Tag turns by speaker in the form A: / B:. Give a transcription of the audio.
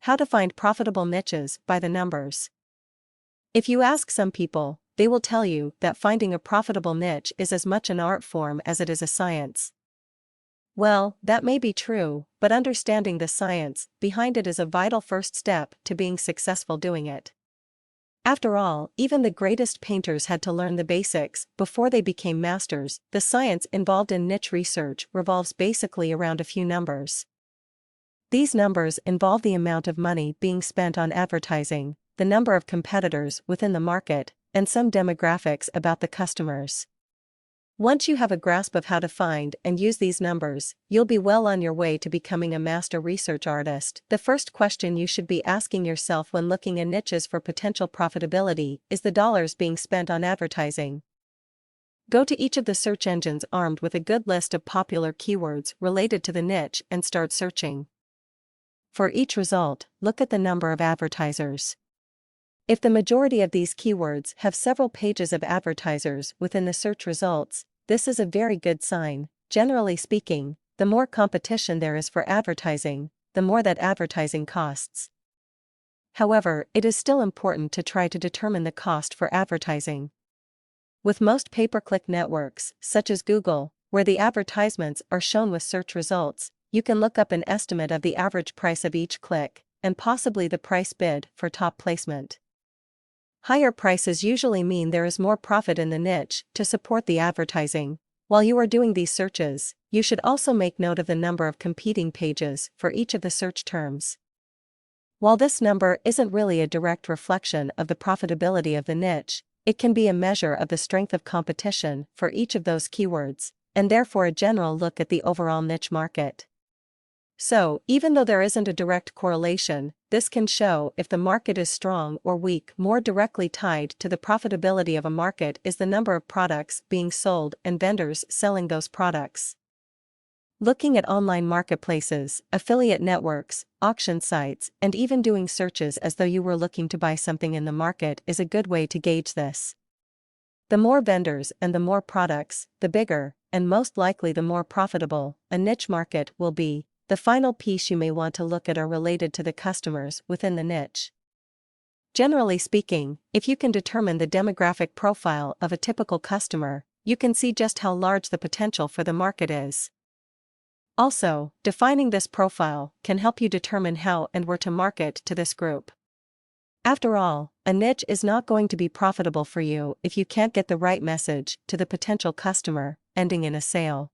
A: How to find profitable niches by the numbers. If you ask some people, they will tell you that finding a profitable niche is as much an art form as it is a science. Well, that may be true, but understanding the science behind it is a vital first step to being successful doing it. After all, even the greatest painters had to learn the basics before they became masters. The science involved in niche research revolves basically around a few numbers. These numbers involve the amount of money being spent on advertising, the number of competitors within the market, and some demographics about the customers. Once you have a grasp of how to find and use these numbers, you'll be well on your way to becoming a master research artist. The first question you should be asking yourself when looking at niches for potential profitability is the dollars being spent on advertising. Go to each of the search engines armed with a good list of popular keywords related to the niche and start searching. For each result, look at the number of advertisers. If the majority of these keywords have several pages of advertisers within the search results, this is a very good sign. Generally speaking, the more competition there is for advertising, the more that advertising costs. However, it is still important to try to determine the cost for advertising. With most pay-per-click networks, such as Google, where the advertisements are shown with search results, you can look up an estimate of the average price of each click, and possibly the price bid for top placement. Higher prices usually mean there is more profit in the niche to support the advertising. While you are doing these searches, you should also make note of the number of competing pages for each of the search terms. While this number isn't really a direct reflection of the profitability of the niche, it can be a measure of the strength of competition for each of those keywords, and therefore a general look at the overall niche market. So, even though there isn't a direct correlation, this can show if the market is strong or weak. More directly tied to the profitability of a market is the number of products being sold and vendors selling those products. Looking at online marketplaces, affiliate networks, auction sites, and even doing searches as though you were looking to buy something in the market is a good way to gauge this. The more vendors and the more products, the bigger, and most likely the more profitable, a niche market will be. The final piece you may want to look at are related to the customers within the niche. Generally speaking, if you can determine the demographic profile of a typical customer, you can see just how large the potential for the market is. Also, defining this profile can help you determine how and where to market to this group. After all, a niche is not going to be profitable for you if you can't get the right message to the potential customer, ending in a sale.